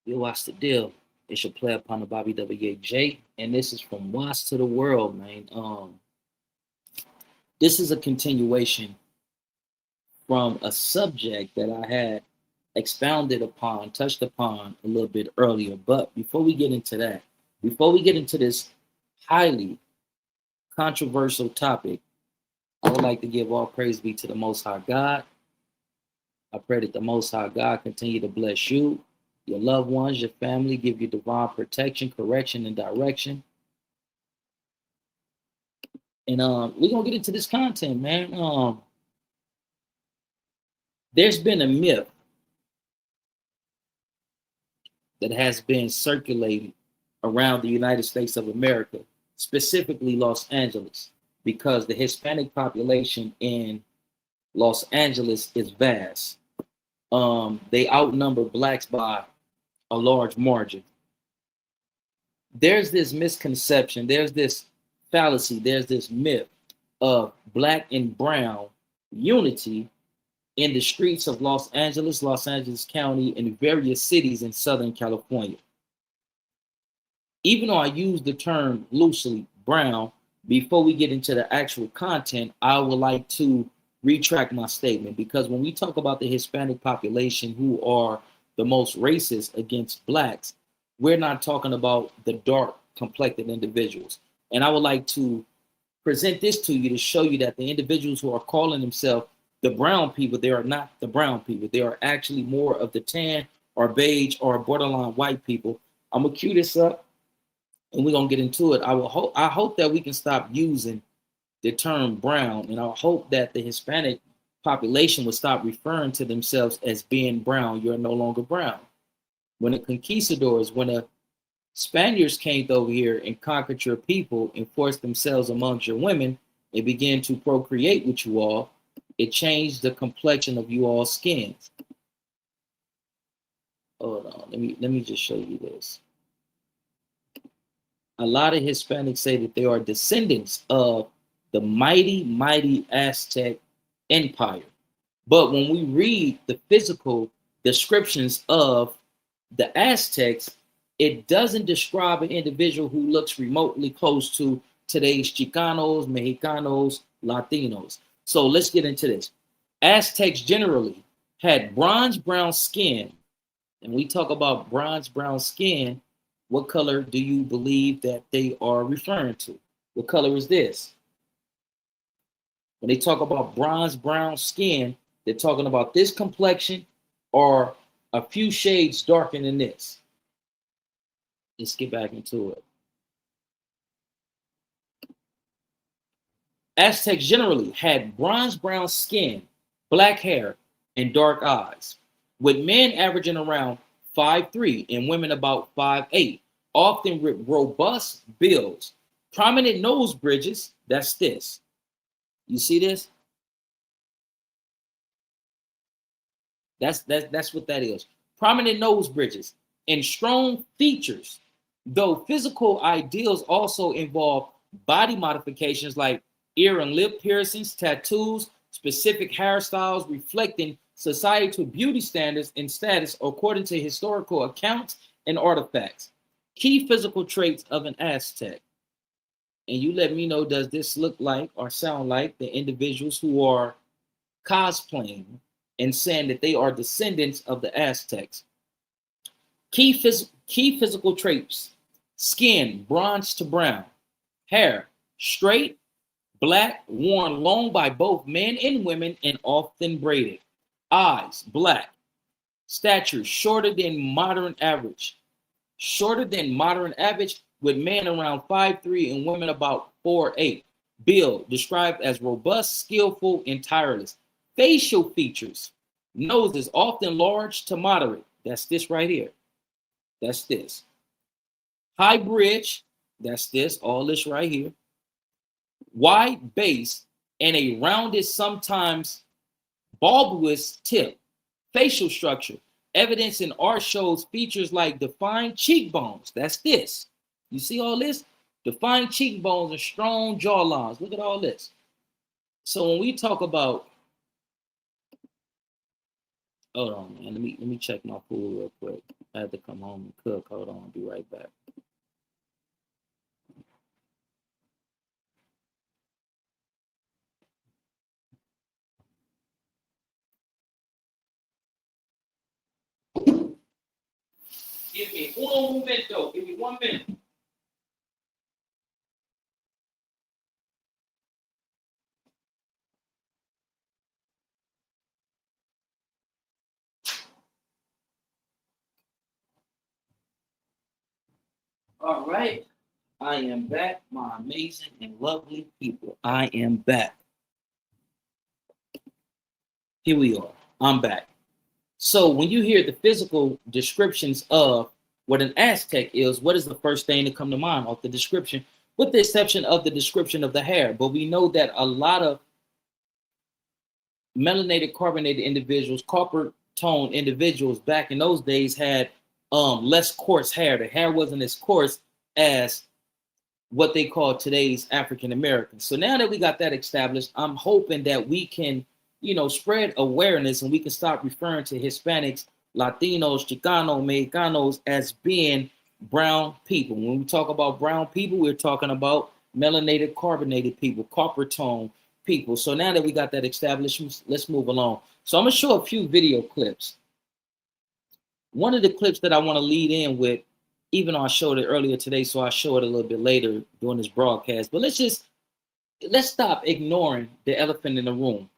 You watch the deal. It's your play upon the Bobby WAJ, and this is from Watch to the World, man. This is a continuation from a subject that I had expounded upon, touched upon a little bit earlier. But before we get into that, before we get into this highly controversial topic, I would like to give all praise be to the Most High God. I pray that the Most High God continue to bless you, your loved ones, your family, give you divine protection, correction, and direction. And we're gonna get into this content, man. There's been a myth that has been circulated around the United States of America, specifically Los Angeles, because the Hispanic population in Los Angeles is vast. They outnumber blacks by a large margin. There's this misconception, there's this fallacy, there's this myth of black and brown unity in the streets of Los Angeles County, and various cities in Southern California. Even though I use the term loosely, brown, before we get into the actual content, I would like to retract my statement, because when we talk about the Hispanic population, who are the most racist against blacks, we're not talking about the dark complected individuals. And I would like to present this to you to show you that the individuals who are calling themselves the brown people, they are not the brown people. They are actually more of the tan or beige or borderline white people. I'm gonna cue this up and we're gonna get into it. I hope that we can stop using the term brown, and I hope that the Hispanic population will stop referring to themselves as being brown. You're no longer brown. When the conquistadors, when the Spaniards came over here and conquered your people and forced themselves amongst your women and began to procreate with you all, it changed the complexion of you all's skins. Hold on, let me just show you this. A lot of Hispanics say that they are descendants of the mighty Aztec empire. But when we read the physical descriptions of the Aztecs, it doesn't describe an individual who looks remotely close to today's Chicanos, Mexicanos, Latinos. So let's get into this. Aztecs generally had bronze brown skin. And we talk about bronze brown skin. What color do you believe that they are referring to? What color is this? When they talk about bronze brown skin, they're talking about this complexion or a few shades darker than this. Let's get back into it. Aztecs generally had bronze brown skin, black hair, and dark eyes, with men averaging around 5'3" and women about 5'8", often with robust builds, prominent nose bridges. That's this. You see this? That's what that is. Prominent nose bridges and strong features, though physical ideals also involve body modifications like ear and lip piercings, tattoos, specific hairstyles reflecting societal beauty standards and status according to historical accounts and artifacts. Key physical traits of an Aztec. And you let me know, does this look like or sound like the individuals who are cosplaying and saying that they are descendants of the Aztecs? Key physical traits: skin, bronze to brown; hair, straight, black, worn long by both men and women and often braided; eyes, black; stature, shorter than modern average. With men around 5'3" and women about 4'8". Build, described as robust, skillful, and tireless. Facial features: nose is often large to moderate. That's this right here. That's this. High bridge. That's this. All this right here. Wide base and a rounded, sometimes bulbous tip. Facial structure. Evidence in art shows features like defined cheekbones. That's this. You see all this? Defined cheekbones and strong jawlines. Look at all this. So when we talk about Hold on, man. Let me check my food real quick. I had to come home and cook. Hold on, I'll be right back. Give me un momento. Give me 1 minute. All right. I am back, my amazing and lovely people. I am back. Here we are. I'm back. So when you hear the physical descriptions of what an Aztec is, what is the first thing to come to mind off the description? With the exception of the description of the hair. But we know that a lot of melanated carbonated individuals, copper tone individuals back in those days had less coarse hair. The hair wasn't as coarse as what they call today's African Americans. So now that we got that established, I'm hoping that we can, spread awareness and we can stop referring to Hispanics, Latinos, Chicanos, Mexicanos as being brown people. When we talk about brown people, we're talking about melanated carbonated people, copper tone people. So now that we got that established, let's move along. So I'm gonna show a few video clips. One of the clips that I want to lead in with, even though I showed it earlier today, so I show it a little bit later during this broadcast, but let's stop ignoring the elephant in the room.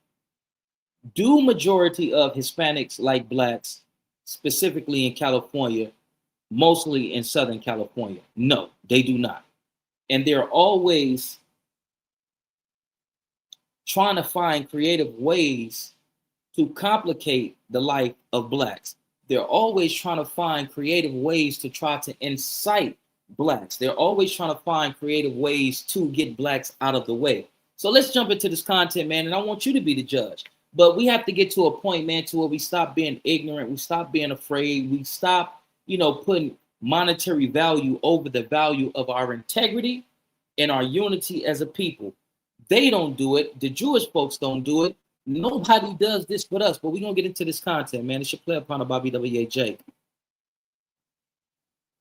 Do majority of Hispanics like blacks, specifically in California, mostly in Southern California? No, they do not. And they're always trying to find creative ways to complicate the life of blacks. They're always trying to find creative ways to try to incite blacks. They're always trying to find creative ways to get blacks out of the way. So let's jump into this content, man, and I want you to be the judge. But we have to get to a point, man, to where we stop being ignorant, we stop being afraid, we stop, putting monetary value over the value of our integrity and our unity as a people. They don't do it. The Jewish folks don't do it. Nobody does this but us. But we're going to get into this content, man. It's your player partner, Bobby WAJ.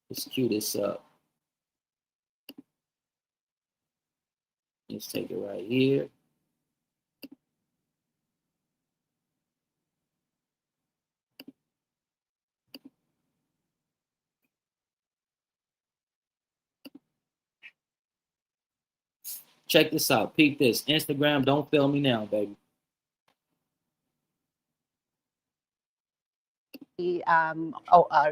Let's cue this up. Let's take it right here. Check this out. Peep this. Instagram, don't fail me now, baby.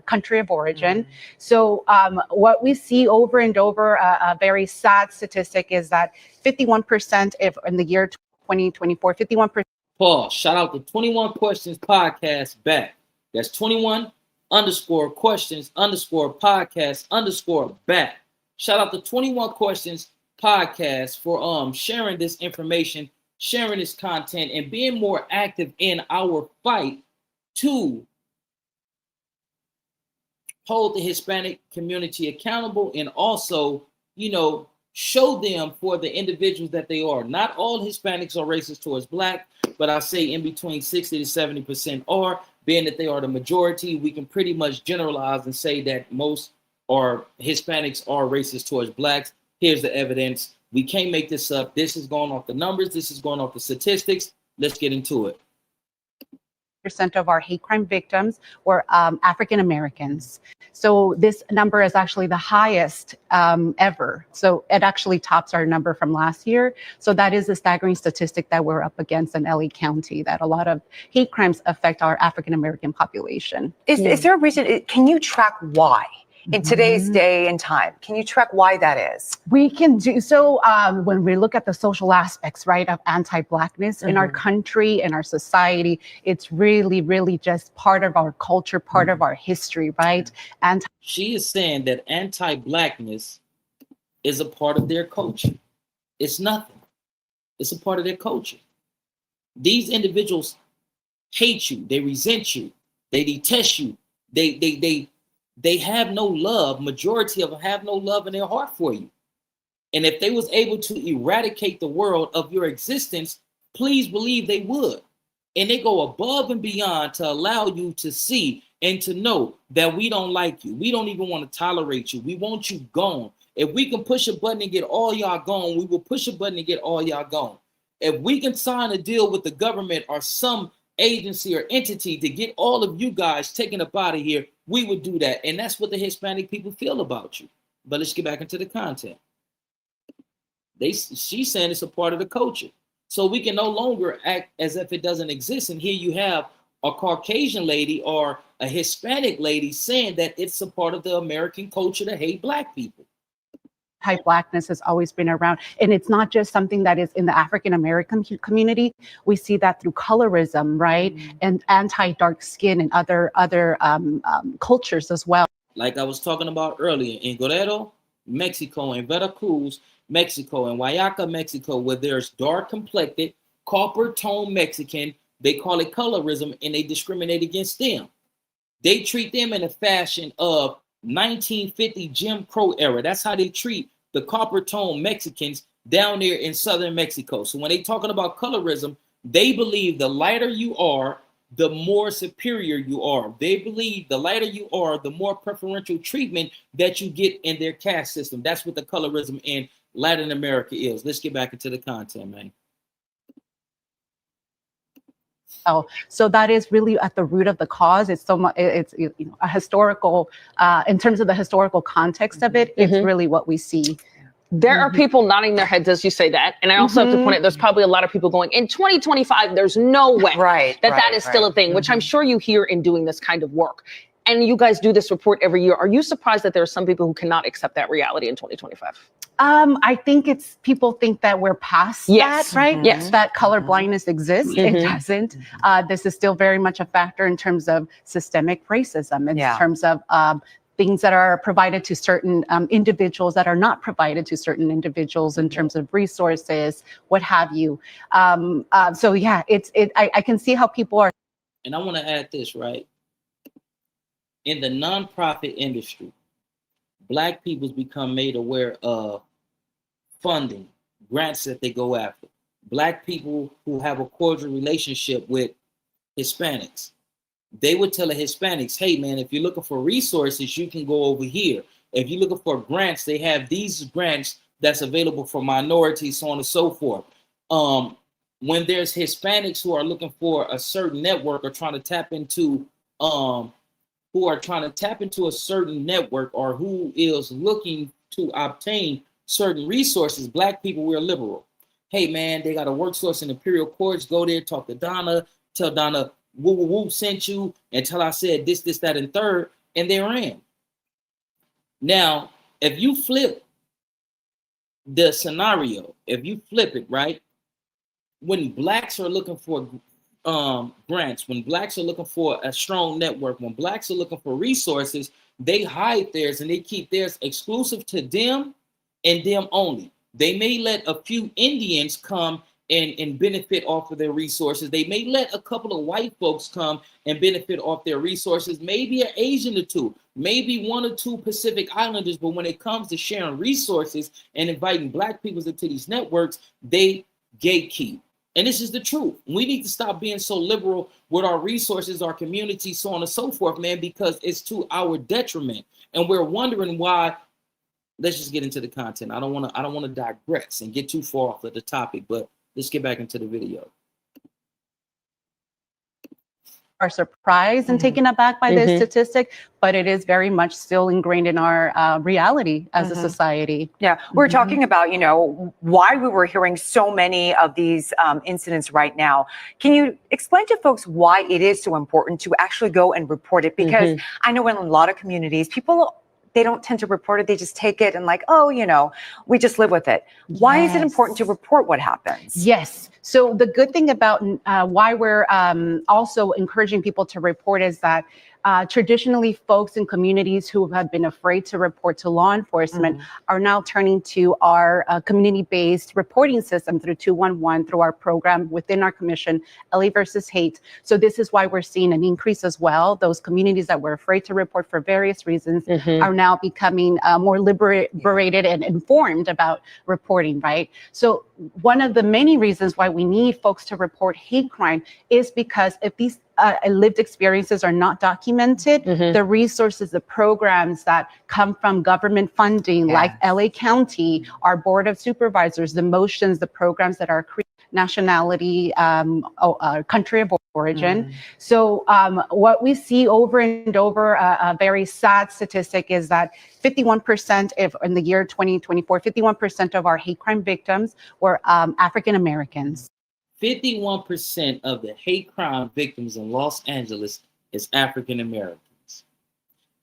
Country of origin. So what we see over and over, a very sad statistic is that 51% in the year 2024, 51%. Pause. Shout out to 21 Questions Podcast back. That's 21 _ questions _ podcast _ back. Shout out to 21 Questions Podcast for sharing this information, sharing this content, and being more active in our fight to hold the Hispanic community accountable and also, show them for the individuals that they are. Not all Hispanics are racist towards black, but I say in between 60 to 70% are. Being that they are the majority, we can pretty much generalize and say that most Hispanics are racist towards blacks. Here's the evidence. We can't make this up. This is going off the numbers. This is going off the statistics. Let's get into it. Percent of our hate crime victims were African Americans. So this number is actually the highest ever. So it actually tops our number from last year. So that is a staggering statistic that we're up against in LA County, that a lot of hate crimes affect our African American population. Is there a reason? Can you track why? In today's day and time, can you track why that is? We can do so when we look at the social aspects, right, of anti-Blackness in our country, in our society. It's really, really just part of our culture, part of our history, right? And she is saying that anti-Blackness is a part of their culture. It's nothing. It's a part of their culture. These individuals hate you. They resent you. They detest you. They have no love. Majority of them have no love in their heart for you. And if they was able to eradicate the world of your existence, please believe they would. And they go above and beyond to allow you to see and to know that we don't like you. We don't even want to tolerate you. We want you gone. If we can push a button and get all y'all gone, we will push a button and get all y'all gone. If we can sign a deal with the government or some agency or entity to get all of you guys taken up out of here, we would do that. And that's what the Hispanic people feel about you. But let's get back into the content. She's saying it's a part of the culture. So we can no longer act as if it doesn't exist. And here you have a Caucasian lady or a Hispanic lady saying that it's a part of the American culture to hate Black people. Anti-Blackness has always been around. And it's not just something that is in the African-American community. We see that through colorism, right? And anti-dark skin and other cultures as well. Like I was talking about earlier, in Guerrero, Mexico, in Veracruz, Mexico, in Oaxaca, Mexico, where there's dark complected, copper tone Mexican, they call it colorism, and they discriminate against them. They treat them in a fashion of 1950 Jim Crow era. That's how they treat the copper tone Mexicans down there in southern Mexico. So when they talking about colorism, they believe the lighter you are, the more superior you are. They believe the lighter you are, the more preferential treatment that you get in their caste system. That's what the colorism in Latin America is. Let's get back into the content, man. Oh, so that is really at the root of the cause. It's so much. It's a historical, in terms of the historical context of it. It's really what we see. There are people nodding their heads as you say that. And I also have to point out, there's probably a lot of people going, in 2025, there's no way that is still a thing, which I'm sure you hear in doing this kind of work. And you guys do this report every year. Are you surprised that there are some people who cannot accept that reality in 2025? I think it's people think that we're past that, right? Yes. That color blindness exists. It doesn't. This is still very much a factor in terms of systemic racism, in terms of things that are provided to certain individuals that are not provided to certain individuals in terms of resources, what have you. So yeah, I can see how people are. And I want to add this, right? In the nonprofit industry, Black people's become made aware of funding, grants that they go after. Black people who have a cordial relationship with Hispanics, they would tell the Hispanics, hey man, if you're looking for resources, you can go over here. If you're looking for grants, they have these grants that's available for minorities, so on and so forth. When there's Hispanics who are looking for a certain network or trying to tap into a certain network, or who is looking to obtain certain resources, Black people, we're liberal. Hey man, they got a work source in Imperial Courts. Go there, talk to Donna, tell Donna woo woo woo sent you, until I said this, that, and third, and they're in. Now, if you flip the scenario, if you flip it, right, when Blacks are looking for grants, when Blacks are looking for a strong network, when Blacks are looking for resources, they hide theirs and they keep theirs exclusive to them and them only. They may let a few Indians come and benefit off of their resources. They may let a couple of white folks come and benefit off their resources, maybe an Asian or two, maybe one or two Pacific Islanders. But when it comes to sharing resources and inviting Black people into these networks, they gatekeep. And this is the truth. We need to stop being so liberal with our resources, our community, so on and so forth, man, because it's to our detriment. And we're wondering why. Let's just get into the content. I don't want to digress and get too far off of the topic, but let's get back into the video. Are surprised and taken aback by this statistic, but it is very much still ingrained in our reality as a society. Yeah, we're talking about, why we were hearing so many of these incidents right now. Can you explain to folks why it is so important to actually go and report it? Because I know in a lot of communities, they don't tend to report it. They just take it and we just live with it. Why is it important to report what happens? Yes. So the good thing about why we're also encouraging people to report is that Traditionally, folks in communities who have been afraid to report to law enforcement are now turning to our community-based reporting system through 211, through our program within our commission, LA versus Hate. So this is why we're seeing an increase as well. Those communities that were afraid to report for various reasons are now becoming more liberated and informed about reporting, right? So one of the many reasons why we need folks to report hate crime is because if these lived experiences are not documented, the resources, the programs that come from government funding, like LA County, our Board of Supervisors, the motions, the programs that are nationality, country of origin. So what we see over and over, a very sad statistic is that 51% in the year 2024, 51% of our hate crime victims were African Americans. 51% of the hate crime victims in Los Angeles is African Americans.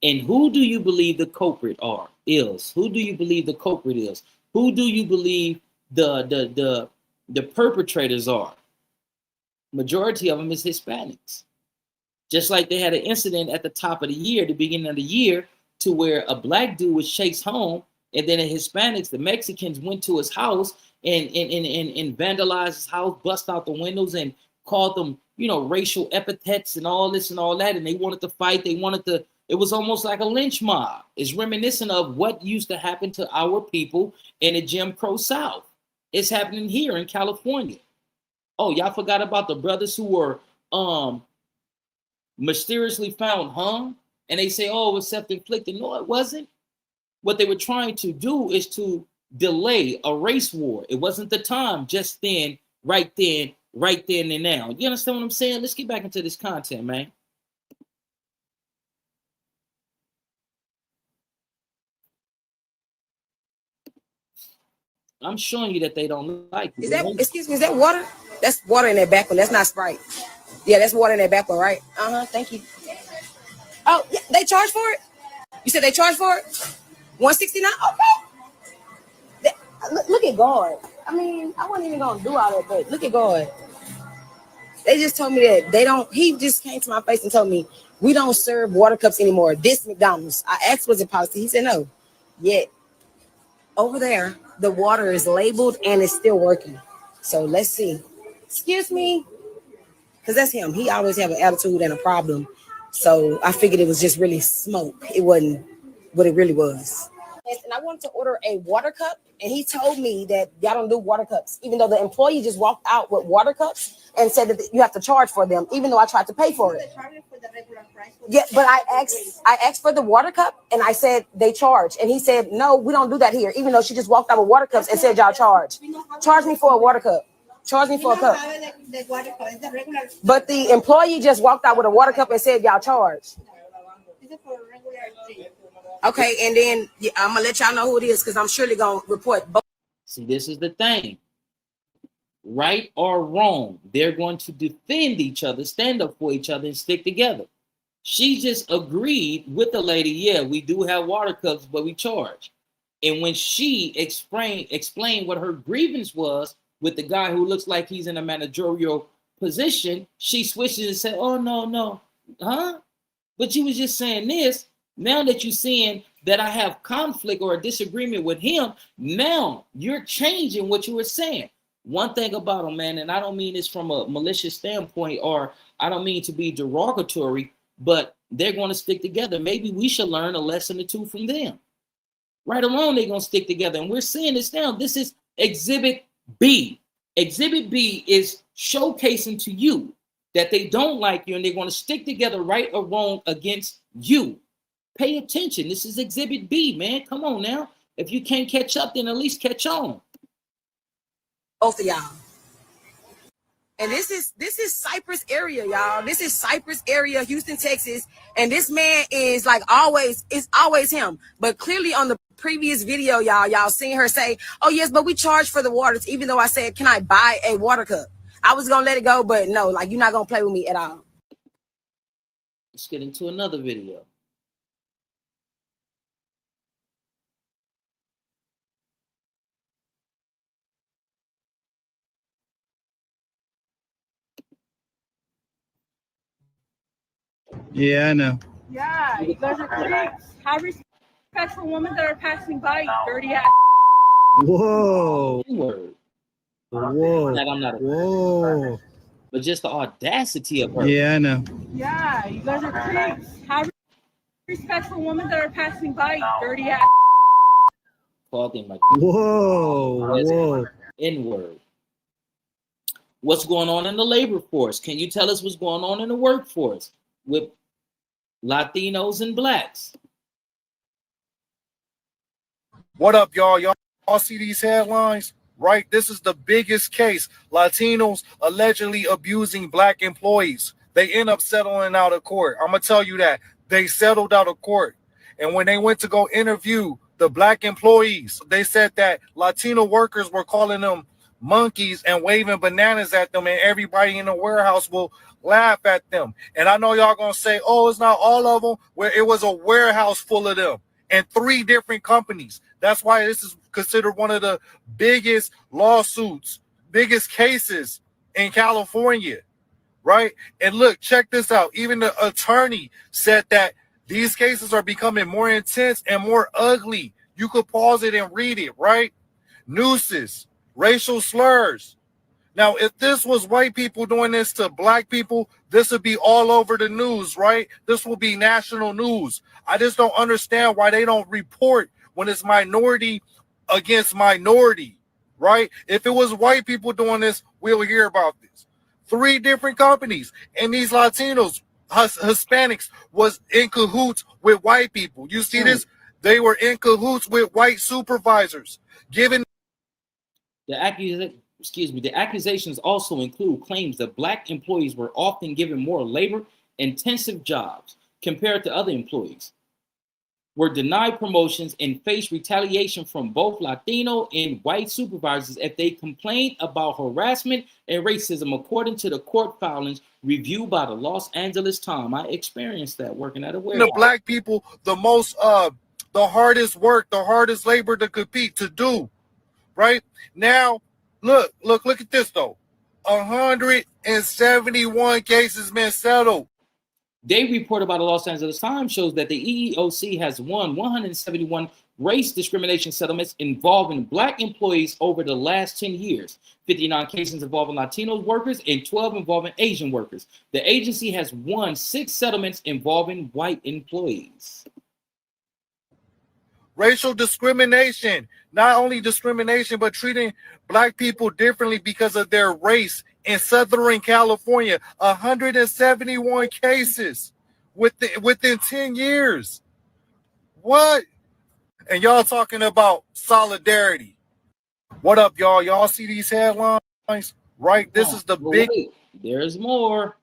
And who do you believe the culprit is? Who do you believe the culprit is? Who do you believe the perpetrators are? Majority of them is Hispanics. Just like they had an incident at the top of the year, the beginning of the year, to where a black dude was chased home, and then the Hispanics, the Mexicans, went to his house and vandalized his house, bust out the windows, and called them, racial epithets and all this and all that. And they wanted to fight. It was almost like a lynch mob. It's reminiscent of what used to happen to our people in the Jim Crow South. It's happening here in California. Oh, y'all forgot about the brothers who were mysteriously found hung, and they say, oh, it was self-inflicted. No, it wasn't. What they were trying to do is to delay a race war. It wasn't the time just then, right then and now. You understand what I'm saying? Let's get back into this content, man. I'm showing you that they don't like you. Excuse me, is that water? That's water in that back one. That's not Sprite. Yeah, that's water in that back one, right? Thank you. Oh, yeah, they charge for it? You said they charge for it? $169? Okay. Look at God. I mean, I wasn't even going to do all that, but look at God. They just told me that he just came to my face and told me, we don't serve water cups anymore. This McDonald's. I asked, was it policy? He said no. Yet, over there, the water is labeled and it's still working. So let's see. Excuse me. Because that's him. He always have an attitude and a problem. So I figured it was just really smoke. It wasn't what it really was. And I wanted to order a water cup. And he told me that y'all don't do water cups, even though the employee just walked out with water cups and said that you have to charge for them, even though I tried to pay for it. Yeah, but I asked for the water cup and I said they charge. And he said, no, we don't do that here, even though she just walked out with water cups and said y'all charge. Charge me for a water cup. Charge me for a cup. But the employee just walked out with a water cup and said y'all charge. Okay, and then I'm gonna let y'all know who it is because I'm surely gonna report both. See, this is the thing. Right or wrong, they're going to defend each other, stand up for each other, and stick together. She just agreed with the lady, yeah, we do have water cups, but we charge. And when she explained what her grievance was with the guy who looks like he's in a managerial position, she switches and said, oh, no, huh? But you was just saying this. Now that you're seeing that I have conflict or a disagreement with him, now you're changing what you were saying. One thing about them, man, and I don't mean this from a malicious standpoint, or I don't mean to be derogatory, but they're going to stick together. Maybe we should learn a lesson or two from them. Right along, they're going to stick together. And we're seeing this now. This is Exhibit B. Exhibit B is showcasing to you that they don't like you and they're going to stick together right or wrong against you. Pay attention. This is Exhibit B, man. Come on now. If you can't catch up, then at least catch on. Both of y'all. And this is Cypress area, y'all. This is Cypress area, Houston, Texas. And this man is like it's always him. But clearly on the previous video, y'all seen her say, oh yes, but we charge for the waters, even though I said, can I buy a water cup? I was gonna let it go, but no, like you're not gonna play with me at all. Let's get into another video. Yeah, I know. Yeah, you guys are creeps. Have respect for women that are passing by, you dirty ass. Whoa. Word. Whoa. That I'm not a, Whoa. but just the audacity of her. Yeah, I know. Yeah, you guys are creeps. Have respect for women that are passing by, you dirty ass. Called like Whoa. Whoa. N-word. What's going on in the labor force? Can you tell us what's going on in the workforce with Latinos and blacks? What up, y'all? Y'all see these headlines? Right? This is the biggest case. Latinos allegedly abusing black employees. They end up settling out of court. I'm going to tell you that. They settled out of court. And when they went to go interview the black employees, they said that Latino workers were calling them monkeys and waving bananas at them, and everybody in the warehouse will laugh at them. And I know y'all going to say, oh, it's not all of them. Where it was a warehouse full of them and 3 different companies. That's why this is considered one of the biggest lawsuits, biggest cases in California, right? And look, check this out. Even the attorney said that these cases are becoming more intense and more ugly. You could pause it and read it, right? Nooses, racial slurs. Now, if this was white people doing this to black people, this would be all over the news, right? This will be national news. I just don't understand why they don't report when it's minority against minority, right? If it was white people doing this, we'll hear about this. 3 different companies, and these Latinos, Hispanics, was in cahoots with white people. You see this? They were in cahoots with white supervisors, giving The accusations also include claims that black employees were often given more labor-intensive jobs compared to other employees, were denied promotions, and faced retaliation from both Latino and white supervisors if they complained about harassment and racism, according to the court filings reviewed by the Los Angeles Times. I experienced that working at a warehouse. The black people the most, the hardest work, the hardest labor to compete, to do, right? Now, look at this though. 171 cases been settled. They report about the Los Angeles Times shows that the EEOC has won 171 race discrimination settlements involving black employees over the last 10 years, 59 cases involving Latino workers and 12 involving Asian workers. The agency has won 6 settlements involving white employees. Racial discrimination, not only discrimination, but treating black people differently because of their race. In Southern California, 171 cases within 10 years. What? And y'all talking about solidarity. What up, y'all? Y'all see these headlines? Right? This is the big... Wait, there's more.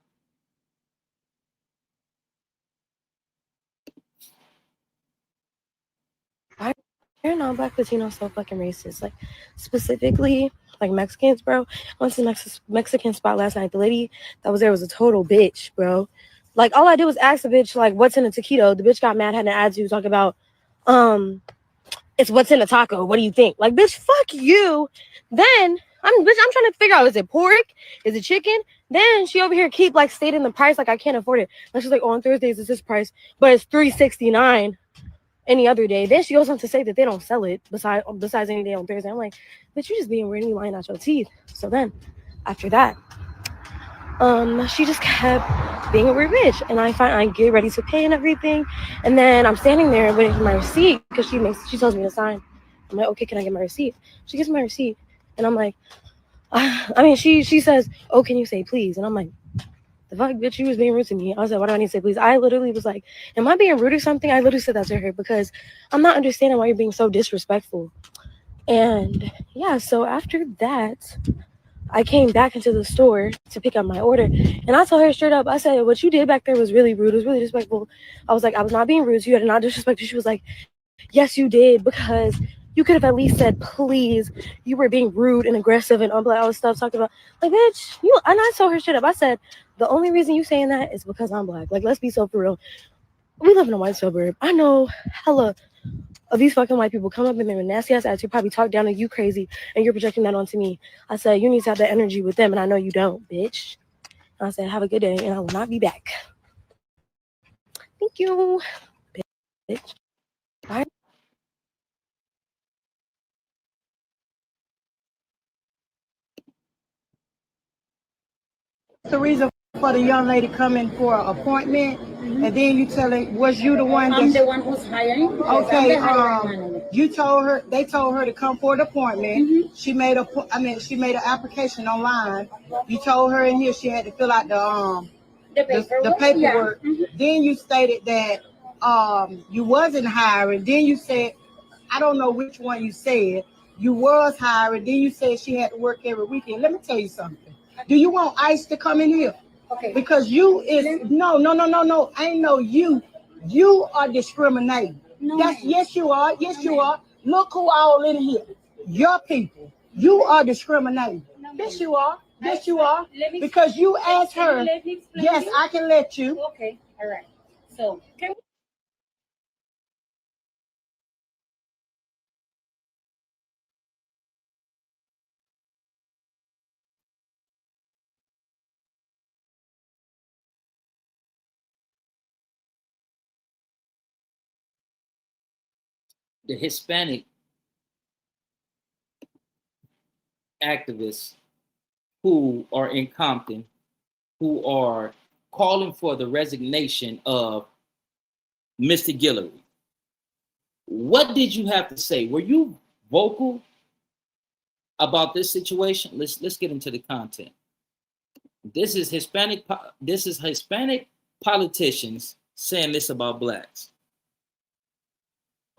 Why are non-black Latinos so fucking racist? Like, specifically, like Mexicans, bro. I went to the Mexican spot last night. The lady that was there was a total bitch, bro. Like, all I did was ask the bitch, like, what's in a taquito? The bitch got mad, had an attitude, talking about, it's what's in a taco. What do you think? Like, bitch, fuck you. Then, I'm trying to figure out, is it pork? Is it chicken? Then she over here keep, like, stating the price like I can't afford it. And she's like, oh, on Thursdays it's this price, but it's $3.69 any other day. Then she goes on to say that they don't sell it besides any day on Thursday. I'm like, but you just being really lying out your teeth. So then after that, she just kept being a weird bitch. And I get ready to pay and everything. And then I'm standing there waiting for my receipt because she tells me to sign. I'm like, okay, can I get my receipt? She gives me my receipt. And I'm like, she says, oh, can you say please? And I'm like, the fuck, bitch, you was being rude to me. I was like, why do I need to say please? I literally was like, am I being rude or something? I literally said that to her because I'm not understanding why you're being so disrespectful. And yeah, so after that, I came back into the store to pick up my order. And I told her straight up, I said, what you did back there was really rude. It was really disrespectful. I was like, I was not being rude to you. I did not disrespect you. She was like, yes, you did, because you could have at least said please. You were being rude and aggressive and all that stuff, talking about, like, bitch, you. And I told her straight up, I said, the only reason you saying that is because I'm black. Like, let's be so for real. We live in a white suburb. I know hella of these fucking white people come up in there with nasty ass attitude, probably talk down to you crazy, and you're projecting that onto me. I said, you need to have that energy with them, and I know you don't, bitch. And I said, have a good day, and I will not be back. Thank you, bitch. Bye. The reason for the young lady coming for an appointment, and then you telling, was you the one? I'm the one who's hiring. Okay, you told her, they told her to come for an appointment. She made she made an application online. You told her in here she had to fill out the paperwork. Yeah. Then you stated that you wasn't hiring. Then you said, I don't know which one you said. You was hiring. Then you said she had to work every weekend. Let me tell you something. Do you want ICE to come in here? Okay. Because you is no. I ain't know you. You are discriminating. No. Yes, you are. Yes, you are. Look who all in here. Your people. You are discriminating. Yes, you are. Yes, you are. Because you asked her. Yes, I can let you. Okay. All right. So can The Hispanic activists who are in Compton, who are calling for the resignation of Mr. Guillory. What did you have to say? Were you vocal about this situation? Let's get into the content. This is Hispanic politicians saying this about blacks.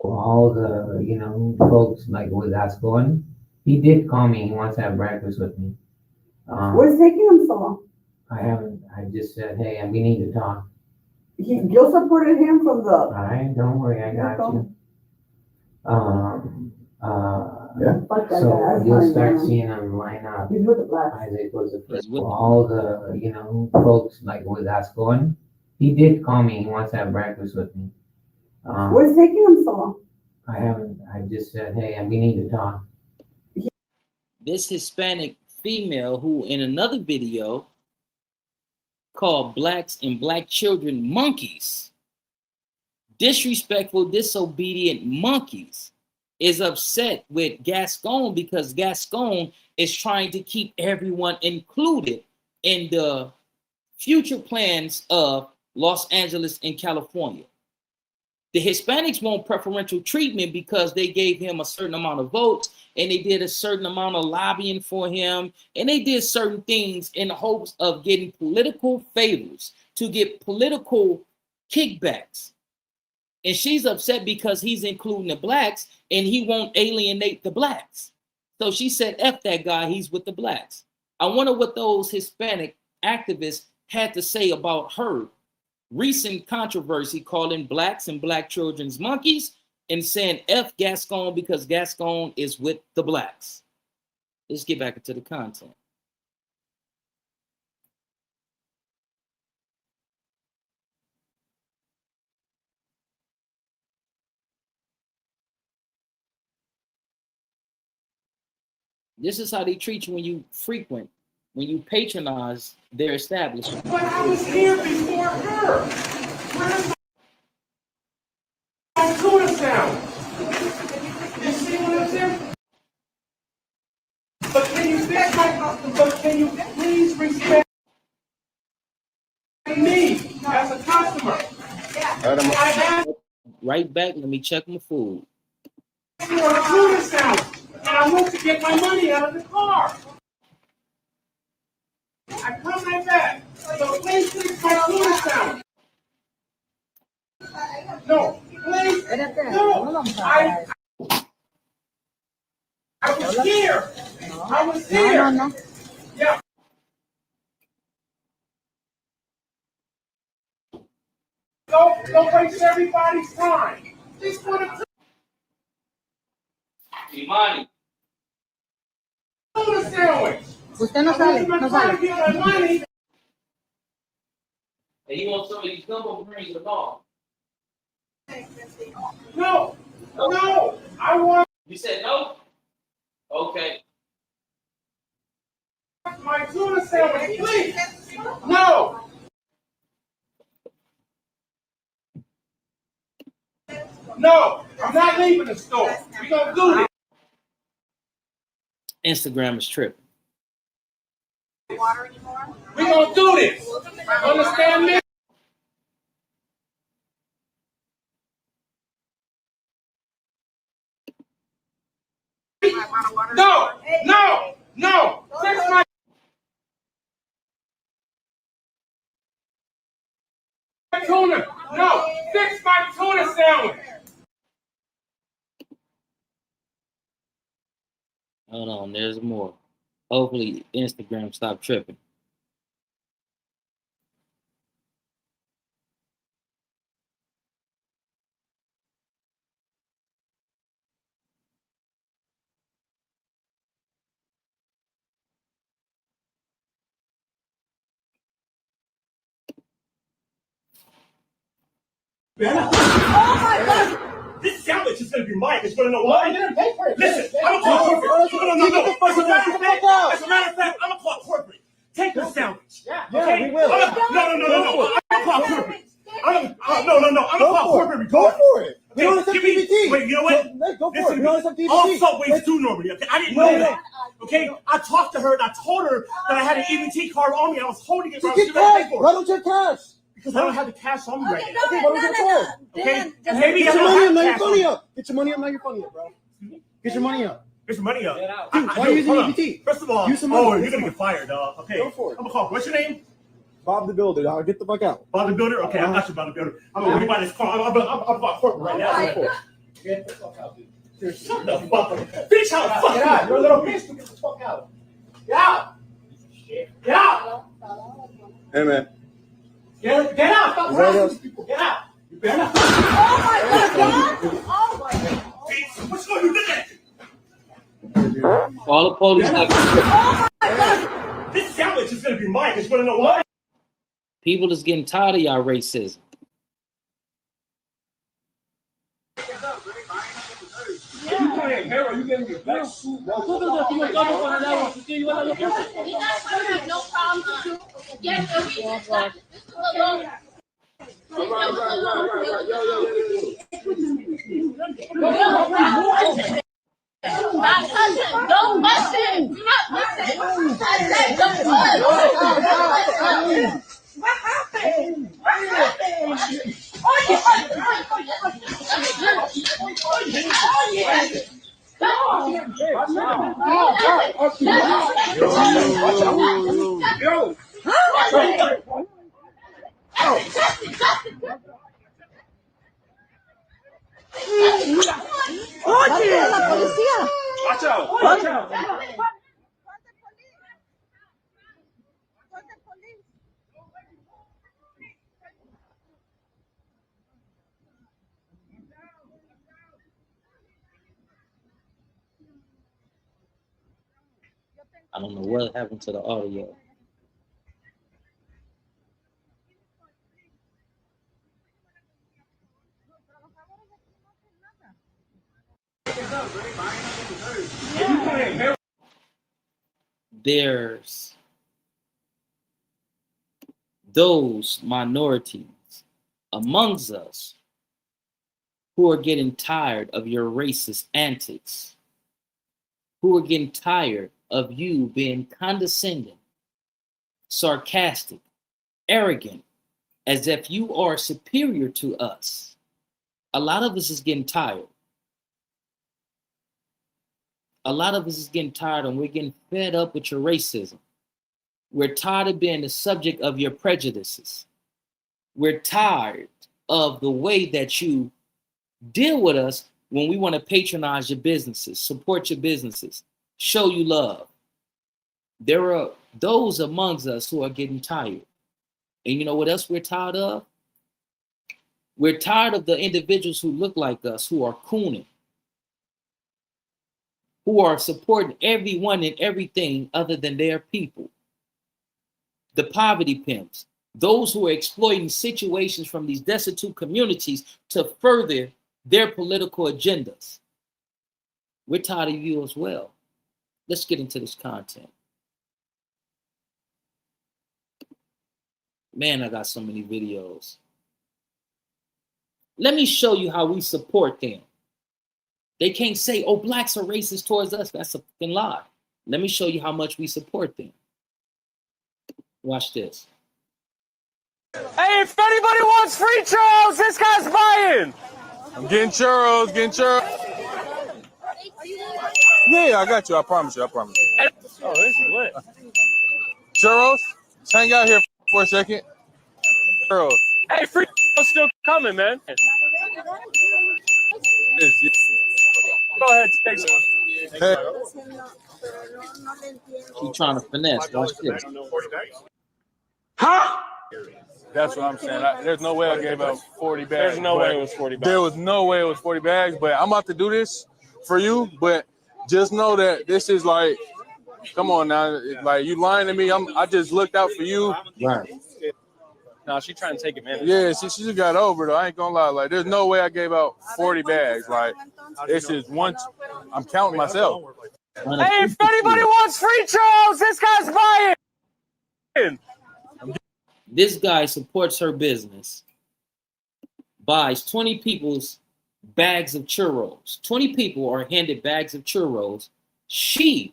All the folks like with Aztec, he did call me. He wants to have breakfast with me. What's taking him so long? I just said, hey, we need to talk. You supported him from the. All right, don't worry, I got you. So you'll start seeing them line up. He's with the blacks. Isaac was the first. All the folks like with Aztec, he did call me. He wants to have breakfast with me. What's taking him so long? I just said, hey, we need to talk. This Hispanic female who in another video called blacks and black children monkeys, disrespectful, disobedient monkeys, is upset with Gascon because Gascon is trying to keep everyone included in the future plans of Los Angeles and California. The Hispanics want preferential treatment because they gave him a certain amount of votes and they did a certain amount of lobbying for him and they did certain things in the hopes of getting political favors, to get political kickbacks. And she's upset because he's including the blacks and he won't alienate the blacks. So she said, F that guy, he's with the blacks. I wonder what those Hispanic activists had to say about her recent controversy calling blacks and black children's monkeys and saying F Gascon because Gascon is with the blacks. Let's get back into the content. This is how they treat you when you frequent, when you patronize their establishment. But I was here before her. Where's my tuna sound? You see what I'm saying? But can you please respect me as a customer? Right back, let me check my food. For a tuna sandwich, and I went to get my money out of the car. I come right back. So please fix my tuna sandwich. No, please. No. I was here. I was here. No. Yeah. Don't waste everybody's time. Just for the Imani. tuna sandwich. Usted no sale, no sale. Money. And you want some of these gumbo greens or not? No. No. I want You said no? Okay. my tuna sandwich, please. No. No, I'm not leaving the store. We gonna do this. Instagram is tripping. We gonna do this. Understand me? No, no, no. Fix my tuna. No, fix my tuna sandwich. Hold on, there's more. Hopefully Instagram stop tripping. Oh my God! This sandwich is gonna be mine. It's gonna know why. You didn't pay for it. Listen, I'm gonna call corporate. No. As a matter of fact, I'm gonna call corporate. Take the sandwich. Yeah, okay? We will. No. I'm gonna call corporate. I'm gonna call corporate. Go for it. We don't accept DBT. Wait, you know what? Go for it. We don't accept DBT. All subways do normally. Okay, I didn't know that. Okay, I talked to her and I told her that I had an EBT card on me. I was holding it. Why don't you have cash? Because I don't have the cash on me right now. Okay, what was it for? Okay, maybe I don't have cash on me. Get your money up, not your money up, bro. Get your money up. Get your money up. Dude, why are you using EBT? First of all, you're gonna get fired, dog. Okay, go for it. I'm gonna call. What's your name? Bob the Builder, dog. Get the fuck out. Bob the Builder? Okay, I got you, Bob the Builder. I'm gonna buy this car. I'm about corporate right now. Get the fuck out, dude. Shut the fuck up. Bitch, how the fuck out? You're a little bitch. Get the fuck out. Get out. Get out. Hey, man. Get out! Stop harassing these people! Get out! You better not! Oh my God! Oh my God! What's going on? You did that! All the police. Oh my God! This sandwich is gonna be mine. It's gonna know why. People is getting tired of y'all racism. You playing hero? You getting your back suit? No problem. My cousin, don't listen. I said don't listen. What happened? What happened? Oh yeah. Watch out! Watch out! I don't know what happened to the audio. There's those minorities amongst us who are getting tired of your racist antics, who are getting tired of you being condescending, sarcastic, arrogant, as if you are superior to us. A lot of us is getting tired. A lot of us is getting tired and we're getting fed up with your racism. We're tired of being the subject of your prejudices. We're tired of the way that you deal with us when we want to patronize your businesses, support your businesses, show you love. There are those amongst us who are getting tired. And you know what else we're tired of? We're tired of the individuals who look like us, who are cooning, who are supporting everyone and everything other than their people. The poverty pimps, those who are exploiting situations from these destitute communities to further their political agendas. We're tired of you as well. Let's get into this content. Man, I got so many videos. Let me show you how we support them. They can't say, oh, blacks are racist towards us. That's a fucking lie. Let me show you how much we support them. Watch this. Hey, if anybody wants free churros, this guy's buying. I'm getting churros, Yeah, I got you. I promise you. Oh, this is lit. Churros? Just hang out here for a second. Churros. Hey, free churros still coming, man. Go ahead, take some. Hey. She's trying to finesse. Watch this. Huh? That's what I'm saying. There's no way I gave out 40 bags. There's no way it was 40 bags. There was no way it was 40 bags, but I'm about to do this for you. But just know that this is like, come on now, like you lying to me. I just looked out for you. Right. No, she trying to take it, man. Yeah, she just got over though. I ain't gonna lie. Like, there's no way I gave out 40 bags. Like, this is one. I'm counting myself. Hey, if anybody wants free churros, this guy's buying. This guy supports her business, buys 20 people's bags of churros. 20 people are handed bags of churros. She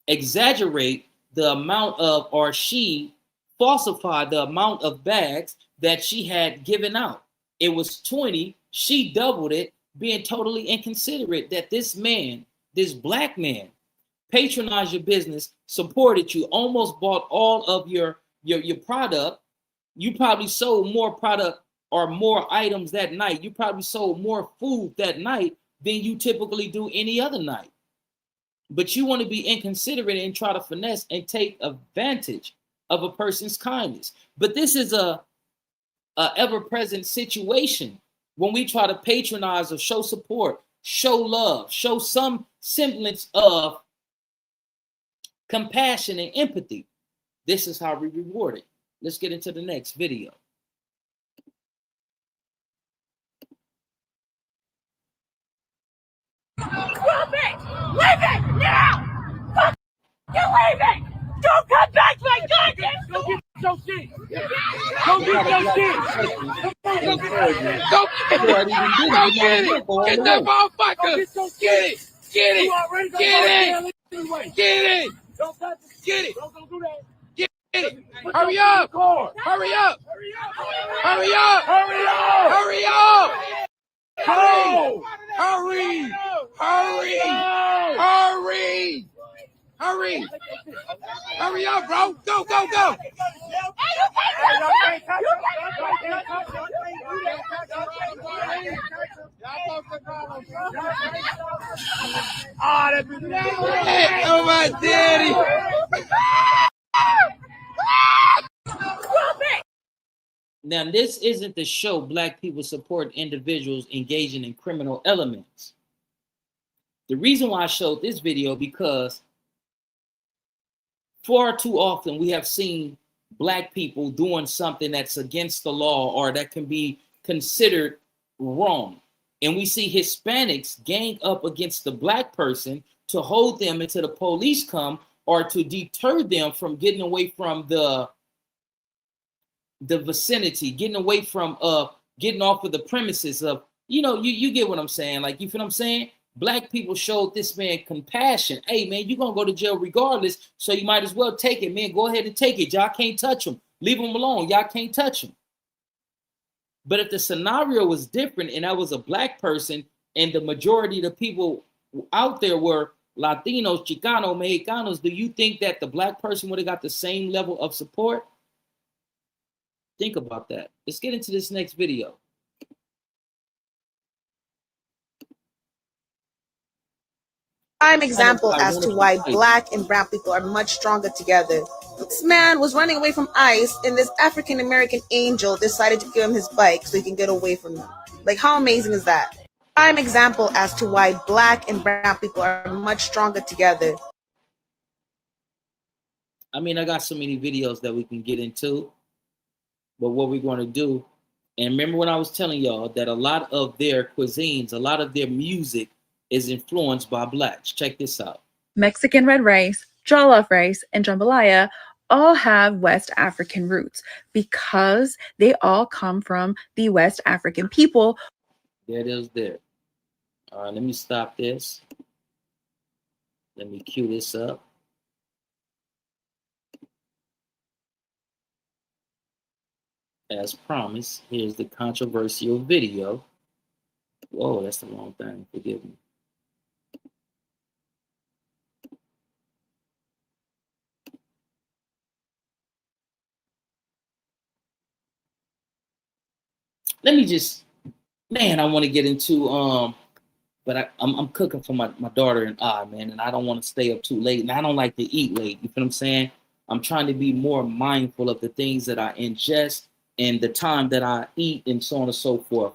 exaggerate the amount of, or she falsified the amount of bags that she had given out. It was 20. She doubled it, being totally inconsiderate that this man, this black man, patronized your business, supported you, almost bought all of your product. You probably sold more product or more items that night. You probably sold more food that night than you typically do any other night. But you want to be inconsiderate and try to finesse and take advantage of a person's kindness. But this is a ever-present situation when we try to patronize or show support, show love, show some semblance of compassion and empathy. This is how we reward it. Let's get into the next video. Stop it! Leave it now! Fuck you, leave it! Don't come back to my goddamn store! Go get your shit! Go get your shit! Go get it! Get that motherfucker! Get it! Get it! Get it! Get it! Get it! Don't do that! Hurry up! Hurry up! Hurry up! Hurry up! Hurry up! Go! Hurry! Hurry! Hurry! Hurry! Hurry up, bro! Go, go, go! Oh, my daddy! Now, this isn't to show black people support individuals engaging in criminal elements. The reason why I showed this video, because far too often we have seen black people doing something that's against the law or that can be considered wrong. And we see Hispanics gang up against the black person to hold them until the police come or to deter them from getting away from the vicinity, getting away from getting off of the premises of, you get what I'm saying. Like, you feel what I'm saying? Black people showed this man compassion. Hey, man, you're going to go to jail regardless, so you might as well take it, man. Go ahead and take it. Y'all can't touch him. Leave him alone. Y'all can't touch him. But if the scenario was different and I was a black person and the majority of the people out there were Latinos, Chicanos, Mexicanos, do you think that the black person would have got the same level of support? Think about that. Let's get into this next video. Prime example as to why black and brown people are much stronger together. This man was running away from ICE, and this African American angel decided to give him his bike so he can get away from them. Like, how amazing is that? Prime example as to why black and brown people are much stronger together. I mean, I got so many videos that we can get into, but what we're going to do, and remember when I was telling y'all that a lot of their cuisines, a lot of their music is influenced by blacks. Check this out. Mexican red rice, jollof rice, and jambalaya all have West African roots because they all come from the West African people. There it is there. All right, let me stop this. Let me cue this up. As promised, here's the controversial video. Whoa, that's the wrong thing. Forgive me. Let me just, man, I want to get into but I'm cooking for my daughter and I, man, and I don't want to stay up too late, and I don't like to eat late. You feel what I'm saying? I'm trying to be more mindful of the things that I ingest and the time that I eat and so on and so forth.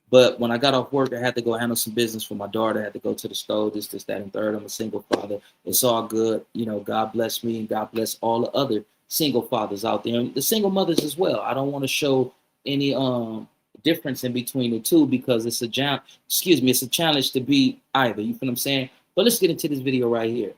But when I got off work, I had to go handle some business for my daughter. I had to go to the store, this, that, and third. I'm a single father. It's all good. You know, God bless me and God bless all the other single fathers out there and the single mothers as well. I don't want to show any difference in between the two because it's a challenge to be either. You feel what I'm saying? But let's get into this video right here.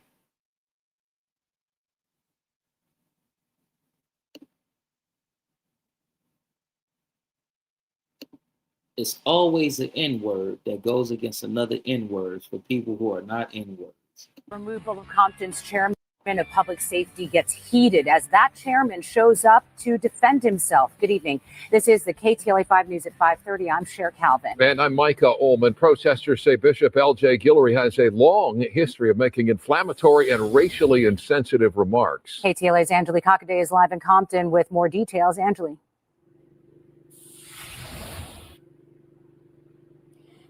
It's always an N-word that goes against another N-word for people who are not N-words. Removal of Compton's chairman of public safety gets heated as that chairman shows up to defend himself. Good evening. This is the KTLA 5 News at 5:30. I'm Cher Calvin. And I'm Micah Ullman. Protesters say Bishop L.J. Guillory has a long history of making inflammatory and racially insensitive remarks. KTLA's Angelique Hockaday is live in Compton with more details. Angelique.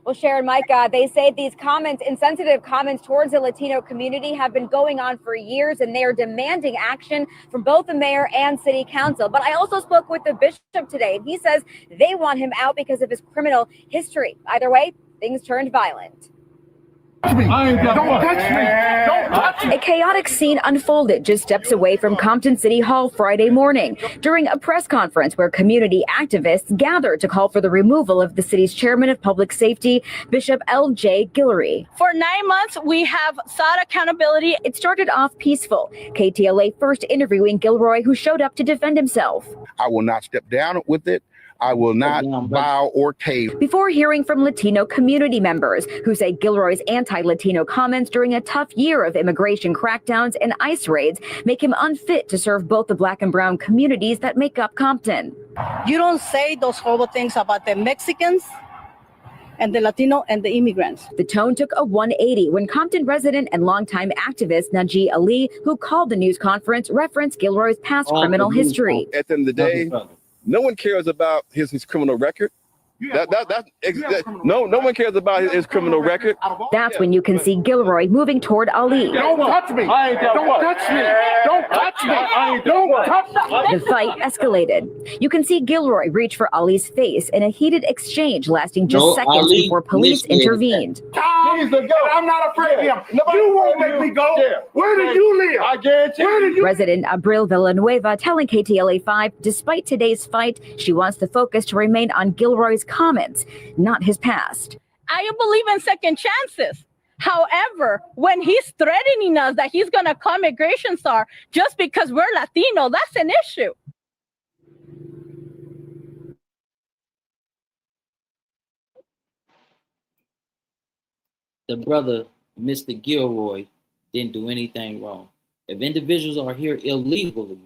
Well, Sharon, Micah, they say these comments, insensitive comments towards the Latino community have been going on for years, and they are demanding action from both the mayor and city council. But I also spoke with the bishop today, and he says they want him out because of his criminal history. Either way, things turned violent. Don't touch me! Don't touch me! A chaotic scene unfolded just steps away from Compton City Hall Friday morning during a press conference where community activists gathered to call for the removal of the city's chairman of public safety, Bishop L.J. Guillory. For 9 months, we have sought accountability. It started off peaceful. KTLA first interviewing Guillory, who showed up to defend himself. I will not step down with it. I will not bow or cave. Before hearing from Latino community members who say Guillory's anti-Latino comments during a tough year of immigration crackdowns and ICE raids make him unfit to serve both the Black and brown communities that make up Compton. You don't say those horrible things about the Mexicans and the Latino and the immigrants. The tone took a 180 when Compton resident and longtime activist Najee Ali, who called the news conference, referenced Guillory's past criminal history. At the end of the day, no one cares about his criminal record. No one cares about his criminal record. That's when you can see Guillory moving toward Ali. Don't touch me! Don't touch me! Don't touch me! Don't touch me! The fight escalated. You can see Guillory reach for Ali's face in a heated exchange lasting just seconds before police intervened. I'm not afraid of him. You won't make me go. Where do you live? I guarantee you. Resident Abril Villanueva telling KTLA 5, despite today's fight, she wants the focus to remain on Guillory's comments, not his past. I believe in second chances. However, when he's threatening us that he's going to call migration czar just because we're Latino, that's an issue. The brother, Mr. Guillory, didn't do anything wrong. If individuals are here illegally,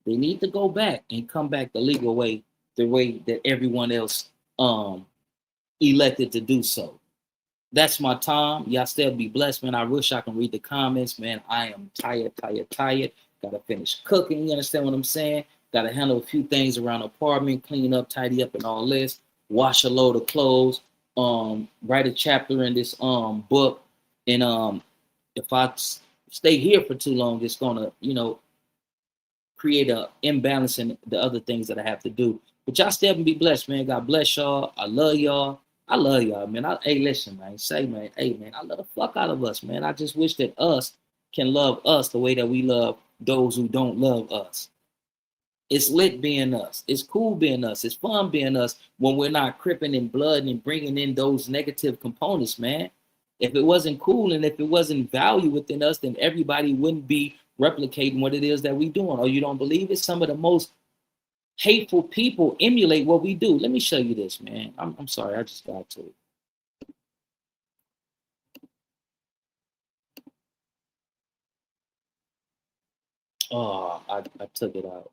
they need to go back and come back the legal way, the way that everyone else elected to do so. That's my time. Y'all still be blessed, man. I wish I can read the comments, man. I am tired. Gotta finish cooking, you understand what I'm saying? Gotta handle a few things around the apartment, clean up, tidy up and all this, wash a load of clothes, write a chapter in this book. And if I stay here for too long, it's gonna, create a imbalance in the other things that I have to do. But y'all still be blessed, man. God bless y'all. I love y'all. Man. Hey, listen, man. I love the fuck out of us, man. I just wish that us can love us the way that we love those who don't love us. It's lit being us. It's cool being us. It's fun being us when we're not cripping in blood and bringing in those negative components, man. If it wasn't cool and if it wasn't value within us, then everybody wouldn't be replicating what it is that we doing. Or you don't believe it? Some of the most hateful people emulate what we do. Let me show you this, man. I'm sorry, I just got to it. Oh, I took it out.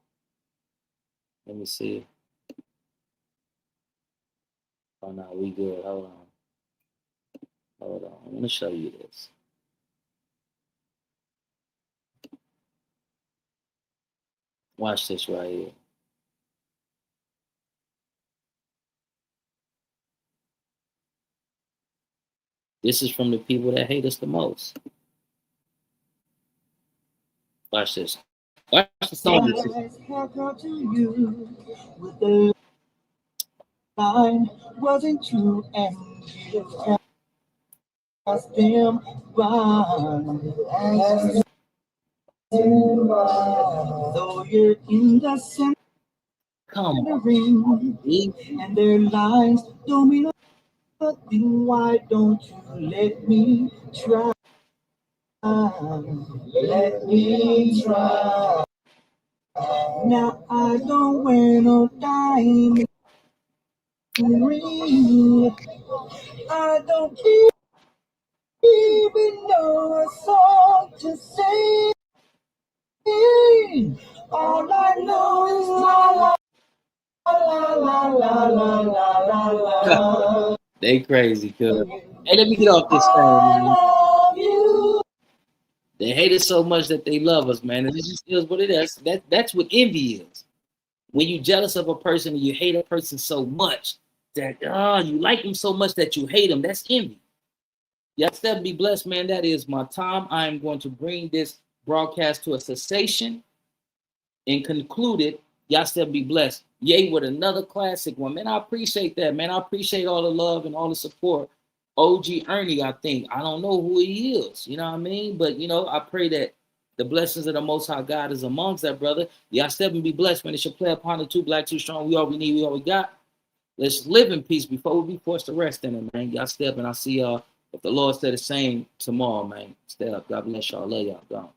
Let me see. Oh no, we good. Hold on. I'm gonna show you this. Watch this right here. This is from the people that hate us the most. Watch this. Watch the song. Mine wasn't true and just passed them by. Though you're in the center of the ring, and their lines don't mean nothing, why don't you let me try? Let me try. Now I don't wear no diamond ring. I don't even know a song to sing. All I know is la la la la la la la la. They crazy, cuz. Hey, let me get off this thing, man. They hate us so much that they love us, man. And this just is what it is. That's what envy is. When you're jealous of a person and you hate a person so much that you like them so much that you hate them, that's envy. Y'all still be blessed, man. That is my time. I am going to bring this broadcast to a cessation and conclude it. Y'all still be blessed. Yay, with another classic one. Man, I appreciate that, man. I appreciate all the love and all the support. OG Ernie, I think. I don't know who he is, you know what I mean? But, you know, I pray that the blessings of the Most High God is amongst that, brother. Y'all step and be blessed, man. It should play upon the two black, too strong. We all we need, we all we got. Let's live in peace before we be forced to rest in it, man. Y'all step, and I'll see y'all, if the Lord said the same, tomorrow, man. Stay up. God bless y'all. Love y'all. Gone.